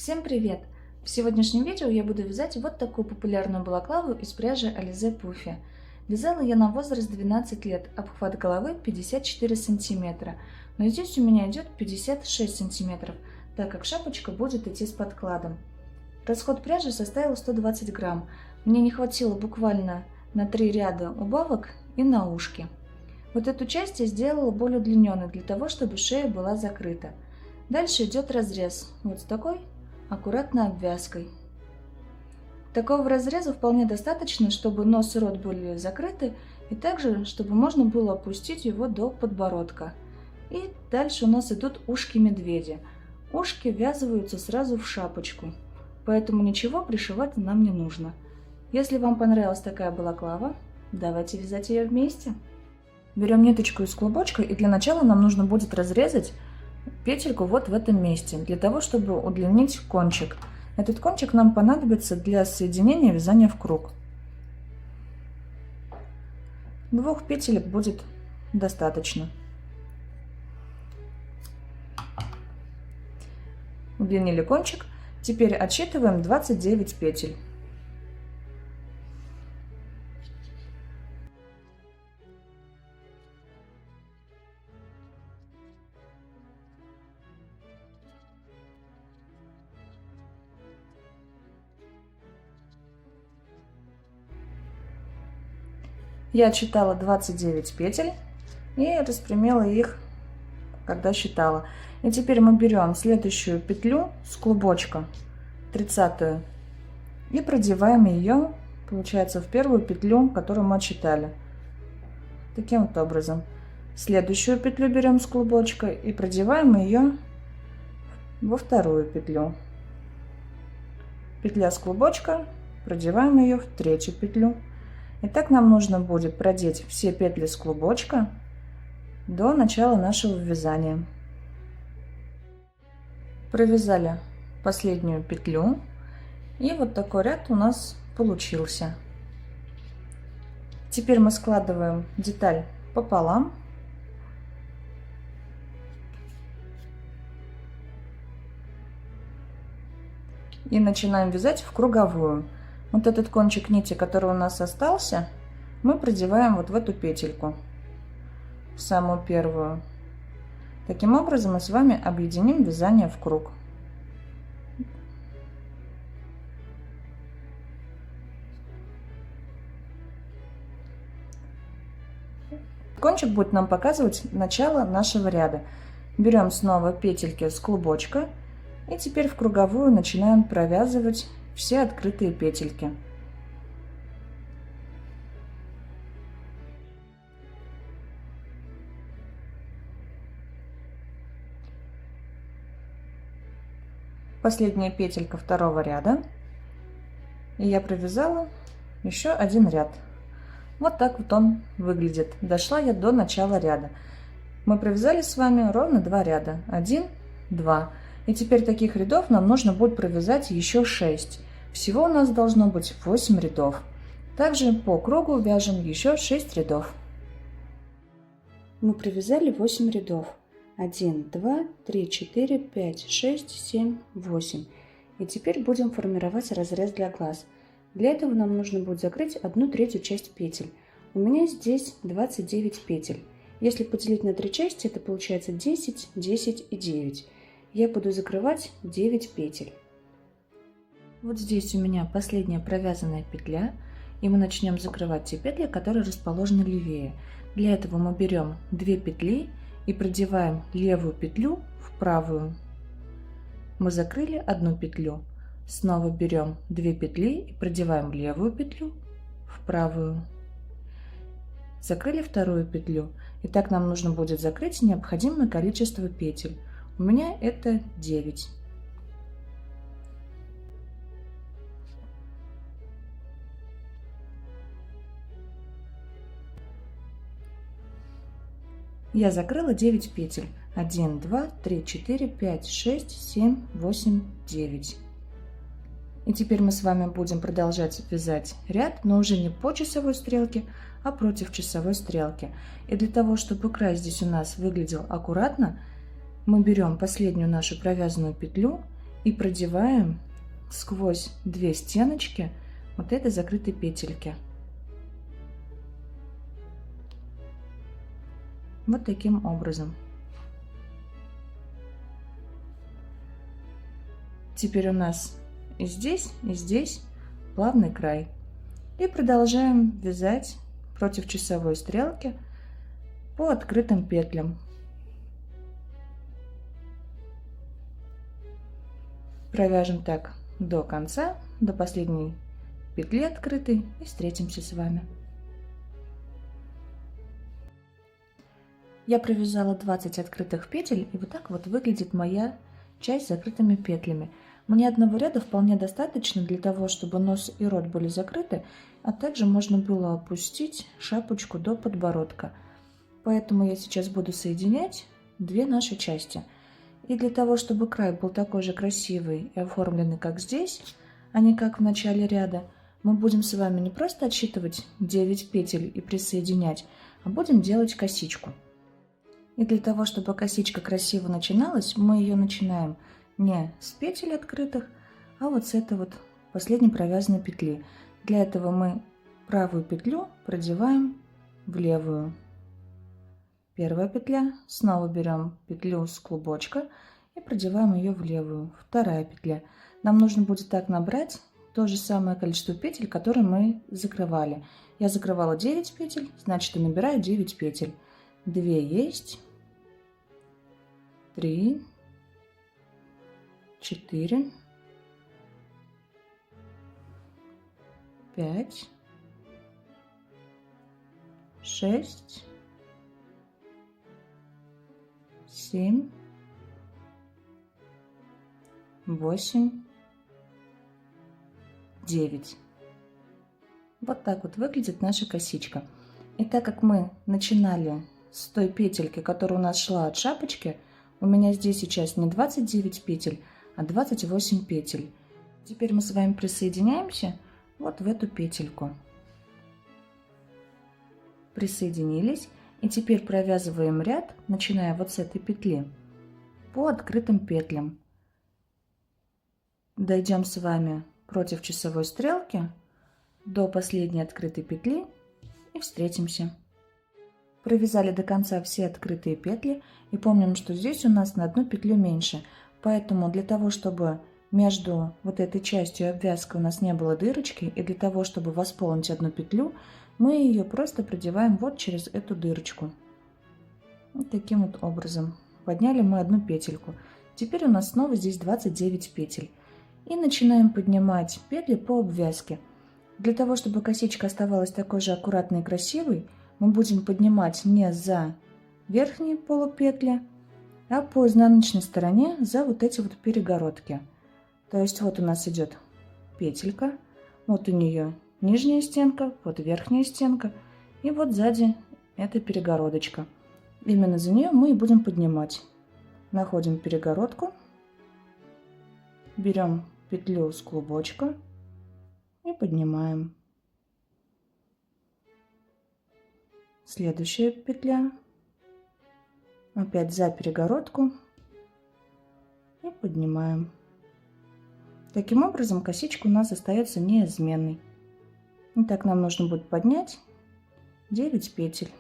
Всем привет! В сегодняшнем видео я буду вязать вот такую популярную балаклаву из пряжи Alize Puffy. Вязала я на возраст 12 лет, обхват головы 54 сантиметра, но здесь у меня идет 56 сантиметров, так как шапочка будет идти с подкладом. Расход пряжи составил 120 грамм, мне не хватило буквально на 3 ряда убавок и на ушки. Вот эту часть я сделала более удлиненной, для того, чтобы шея была закрыта. Дальше идет разрез, вот с такой аккуратной обвязкой. Такого разреза вполне достаточно, чтобы нос и рот были закрыты, и также, чтобы можно было опустить его до подбородка. И дальше у нас идут ушки медведя. Ушки ввязываются сразу в шапочку, поэтому ничего пришивать нам не нужно. Если вам понравилась такая балаклава, давайте вязать ее вместе. Берем ниточку из клубочка, и для начала нам нужно будет разрезать петельку вот в этом месте, для того, чтобы удлинить кончик. Этот кончик нам понадобится для соединения вязания в круг. 2 петелек будет достаточно. Удлинили кончик, теперь отсчитываем 29 петель. Я отсчитала 29 петель и распрямила их, когда считала. И теперь мы берем следующую петлю с клубочка, 30-ю, и продеваем ее, получается, в первую петлю, которую мы отсчитали. Таким вот образом. Следующую петлю берем с клубочка и продеваем ее во вторую петлю. Петля с клубочка, продеваем ее в третью петлю. И так нам нужно будет продеть все петли с клубочка до начала нашего вязания. Провязали последнюю петлю, и вот такой ряд у нас получился. Теперь мы складываем деталь пополам. И начинаем вязать в круговую. Вот этот кончик нити, который у нас остался, мы продеваем вот в эту петельку, в самую первую. Таким образом мы с вами объединим вязание в круг. Кончик будет нам показывать начало нашего ряда. Берем снова петельки с клубочка и теперь в круговую начинаем провязывать все открытые петельки. Последняя петелька второго ряда, и я провязала еще один ряд. Вот так вот он выглядит. Дошла я до начала ряда. Мы провязали с вами ровно 2 ряда. 1, 2. И теперь таких рядов нам нужно будет провязать еще 6. Всего у нас должно быть 8 рядов. Также по кругу вяжем еще 6 рядов. Мы провязали 8 рядов. 1, 2, 3, 4, 5, 6, 7, 8. И теперь будем формировать разрез для глаз. Для этого нам нужно будет закрыть 1/3 часть петель. У меня здесь 29 петель. Если поделить на 3 части, это получается 10, 10 и 9. Я буду закрывать 9 петель. Вот здесь у меня последняя провязанная петля, и мы начнем закрывать те петли, которые расположены левее. Для этого мы берем 2 петли и продеваем левую петлю в правую. Мы закрыли 1 петлю. Снова берем 2 петли и продеваем левую петлю в правую. Закрыли вторую петлю. И так нам нужно будет закрыть необходимое количество петель. У меня это 9. Я закрыла 9 петель. 1, 2, 3, 4, 5, 6, 7, 8, 9. И теперь мы с вами будем продолжать вязать ряд, но уже не по часовой стрелке, а против часовой стрелки. И для того, чтобы край здесь у нас выглядел аккуратно, мы берем последнюю нашу провязанную петлю и продеваем сквозь две стеночки вот этой закрытой петельки. Вот таким образом. Теперь у нас и здесь плавный край. И продолжаем вязать против часовой стрелки по открытым петлям. Провяжем так до конца, до последней петли открытой, и встретимся с вами. Я провязала 20 открытых петель, и вот так вот выглядит моя часть с закрытыми петлями. Мне одного ряда вполне достаточно для того, чтобы нос и рот были закрыты, а также можно было опустить шапочку до подбородка. Поэтому я сейчас буду соединять две наши части. И для того, чтобы край был такой же красивый и оформленный, как здесь, а не как в начале ряда, мы будем с вами не просто отсчитывать 9 петель и присоединять, а будем делать косичку. И для того, чтобы косичка красиво начиналась, мы ее начинаем не с петель открытых, а вот с этой вот последней провязанной петли. Для этого мы правую петлю продеваем в левую. Первая петля, снова берем петлю с клубочка и продеваем ее в левую. Вторая петля. Нам нужно будет так набрать то же самое количество петель, которые мы закрывали. Я закрывала 9 петель, значит, и набираю 9 петель. 2 есть, 3, 4, 5, 6, 7, 8, 9. Вот так вот выглядит наша косичка. И так как мы начинали с той петельки, которая у нас шла от шапочки, у меня здесь сейчас не 29 петель, а 28 петель. Теперь мы с вами присоединяемся вот в эту петельку. Присоединились. И теперь провязываем ряд, начиная вот с этой петли, по открытым петлям. Дойдем с вами против часовой стрелки до последней открытой петли и встретимся. Провязали до конца все открытые петли и помним, что здесь у нас на одну петлю меньше. Поэтому для того, чтобы между вот этой частью и обвязкой у нас не было дырочки, и для того, чтобы восполнить одну петлю, мы ее просто продеваем вот через эту дырочку. Вот таким вот образом. Подняли мы одну петельку. Теперь у нас снова здесь 29 петель. И начинаем поднимать петли по обвязке. Для того, чтобы косичка оставалась такой же аккуратной и красивой, мы будем поднимать не за верхние полупетли, а по изнаночной стороне за вот эти вот перегородки. То есть вот у нас идет петелька, вот у нее нижняя стенка, вот верхняя стенка, и вот сзади эта перегородочка. Именно за нее мы и будем поднимать. Находим перегородку, берем петлю с клубочка и поднимаем. Следующая петля, опять за перегородку и поднимаем. Таким образом косичка у нас остается неизменной. Итак, нам нужно будет поднять 9 петель.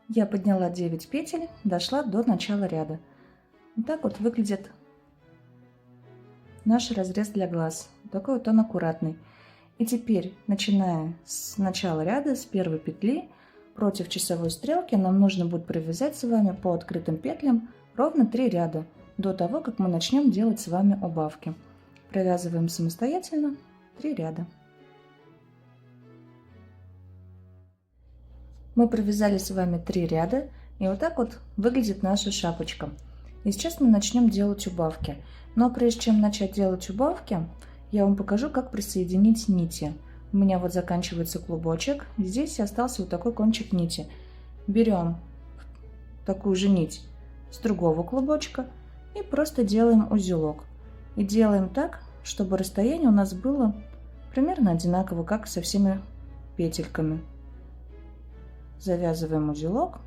Я подняла 9 петель, дошла до начала ряда. Вот так вот выглядит наш разрез для глаз. Такой вот он аккуратный. И теперь, начиная с начала ряда, с первой петли, против часовой стрелки, нам нужно будет провязать с вами по открытым петлям ровно 3 ряда, до того, как мы начнем делать с вами убавки. Провязываем самостоятельно 3 ряда. Мы провязали с вами 3 ряда, и вот так вот выглядит наша шапочка. И сейчас мы начнем делать убавки. Но прежде чем начать делать убавки, я вам покажу, как присоединить нити. У меня вот заканчивается клубочек, здесь остался вот такой кончик нити. Берем такую же нить с другого клубочка И просто делаем узелок. И делаем так, чтобы расстояние у нас было примерно одинаково, как со всеми петельками. Завязываем узелок.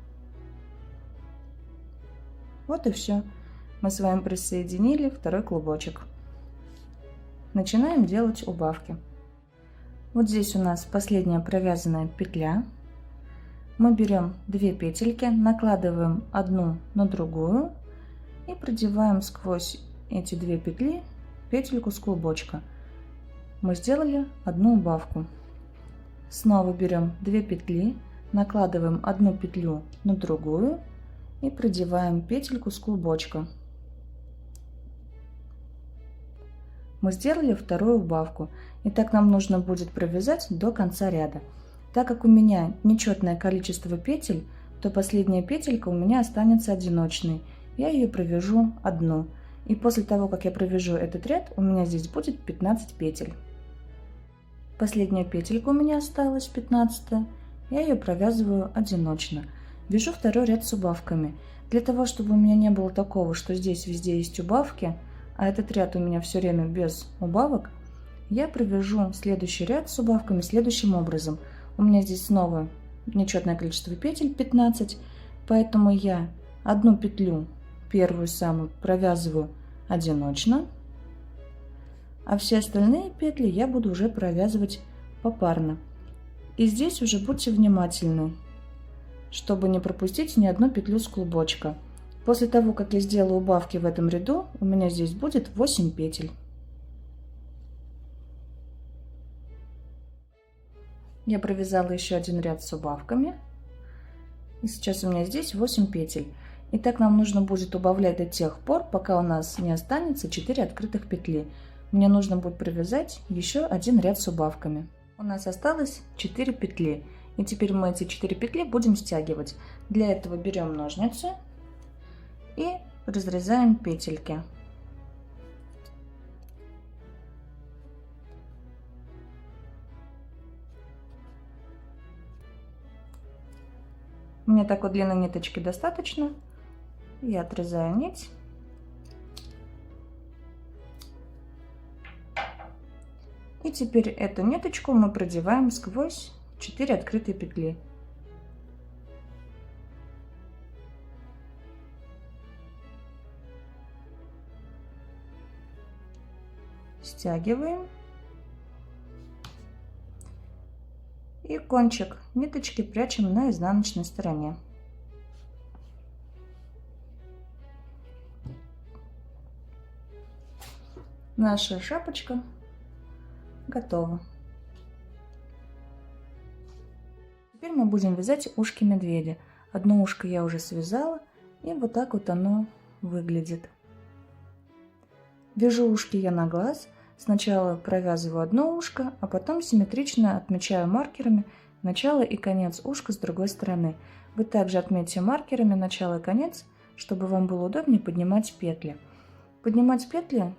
Вот и все. Мы с вами присоединили второй клубочек. Начинаем делать убавки. Вот здесь у нас последняя провязанная петля. Мы берем 2 петельки, накладываем одну на другую и продеваем сквозь эти 2 петли петельку с клубочка. Мы сделали одну убавку. Снова берем 2 петли, накладываем одну петлю на другую и продеваем петельку с клубочка. Мы сделали вторую убавку, и так нам нужно будет провязать до конца ряда. Так как у меня нечетное количество петель, то последняя петелька у меня останется одиночной. Я ее провяжу одну. И после того, как я провяжу этот ряд, у меня здесь будет 15 петель. Последняя петелька у меня осталась, 15. Я ее провязываю одиночно. Вяжу второй ряд с убавками. Для того, чтобы у меня не было такого, что здесь везде есть убавки, а этот ряд у меня все время без убавок, я провяжу следующий ряд с убавками следующим образом. У меня здесь снова нечетное количество петель, 15, поэтому я одну петлю, первую самую, провязываю одиночно, а все остальные петли я буду уже провязывать попарно. И здесь уже будьте внимательны, чтобы не пропустить ни одну петлю с клубочка. После того, как я сделаю убавки в этом ряду, у меня здесь будет 8 петель. Я провязала еще один ряд с убавками. И сейчас у меня здесь 8 петель. И так нам нужно будет убавлять до тех пор, пока у нас не останется 4 открытых петли. Мне нужно будет провязать еще один ряд с убавками. У нас осталось 4 петли. И теперь мы эти 4 петли будем стягивать. Для этого берем ножницы и разрезаем петельки. Мне такой длины ниточки достаточно. Я отрезаю нить. И теперь эту ниточку мы продеваем сквозь 4 открытые петли. Стягиваем. И кончик ниточки прячем на изнаночной стороне. Наша шапочка готова. Теперь мы будем вязать ушки медведя. Одно ушко я уже связала, и вот так вот оно выглядит. Вяжу ушки я на глаз. Сначала провязываю одно ушко, а потом симметрично отмечаю маркерами начало и конец ушка с другой стороны. Вы также отметьте маркерами начало и конец, чтобы вам было удобнее поднимать петли. Поднимать петли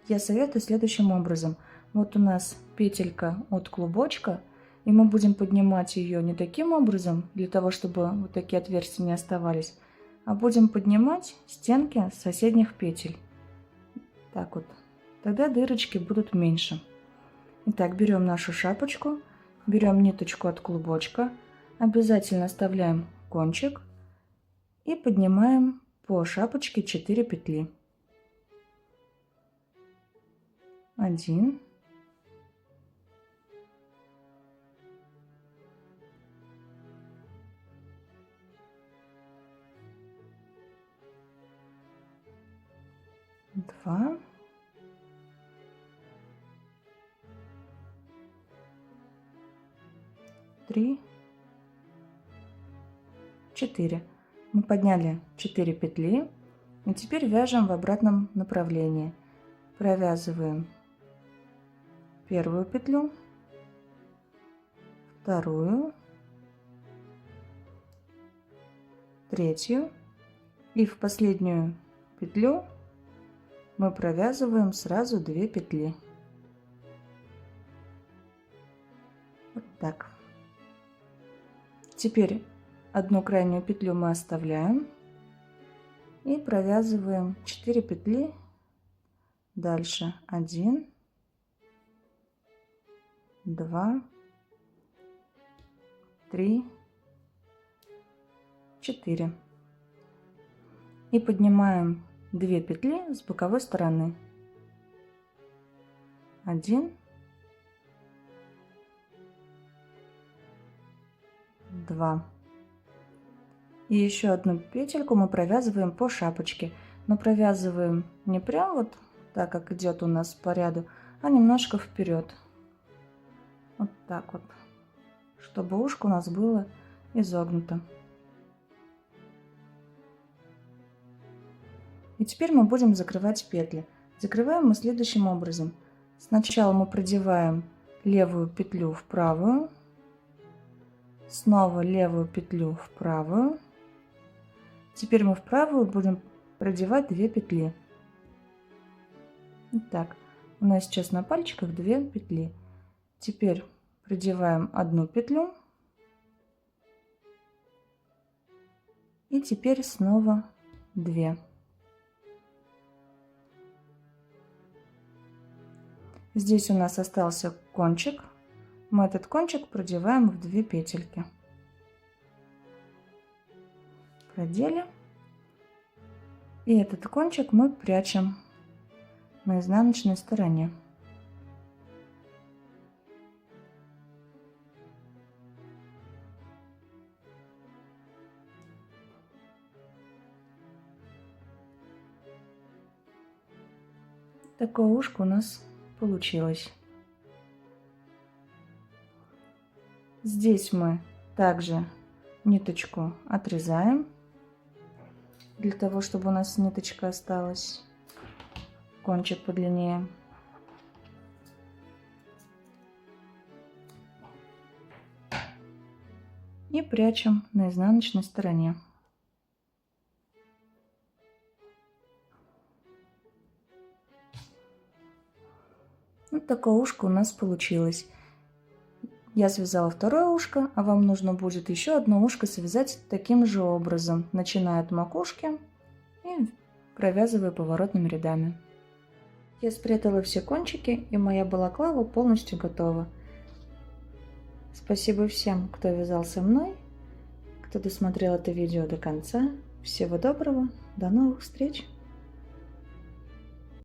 я советую следующим образом. Вот у нас петелька от клубочка, и мы будем поднимать ее не таким образом, для того, чтобы вот такие отверстия не оставались, а будем поднимать стенки соседних петель. Так вот. Тогда дырочки будут меньше. Итак, берем нашу шапочку, берем ниточку от клубочка, обязательно оставляем кончик и поднимаем по шапочке 4 петли. 1, 2, 3, 4. Мы подняли 4 петли и теперь вяжем в обратном направлении. Провязываем первую петлю, вторую, третью, и в последнюю петлю мы провязываем сразу 2 петли. Вот так. Теперь одну крайнюю петлю мы оставляем И провязываем 4 петли. Дальше 1, 2, 3, 4. И поднимаем 2 петли с боковой стороны. 1, 2. И еще одну петельку мы провязываем по шапочке, но провязываем не прям вот так, как идет у нас по ряду, а немножко вперед. Вот так вот, чтобы ушко у нас было изогнуто. И теперь мы будем закрывать петли. Закрываем мы следующим образом. Сначала мы продеваем левую петлю в правую, снова левую петлю в правую. Теперь мы в правую будем продевать 2 петли. Итак, у нас сейчас на пальчиках 2 петли. Теперь продеваем 1 петлю. И теперь снова 2. Здесь у нас остался кончик. Мы этот кончик продеваем в 2 петельки. Продели. И этот кончик мы прячем на изнаночной стороне. Такое ушко у нас получилось. Здесь мы также ниточку отрезаем, для того, чтобы у нас ниточка осталась, кончик подлиннее. И прячем на изнаночной стороне. Вот такое ушко у нас получилось. Я связала второе ушко, а вам нужно будет еще одно ушко связать таким же образом, начиная от макушки и провязывая поворотными рядами. Я спрятала все кончики, и моя балаклава полностью готова. Спасибо всем, кто вязал со мной, кто досмотрел это видео до конца. Всего доброго, до новых встреч!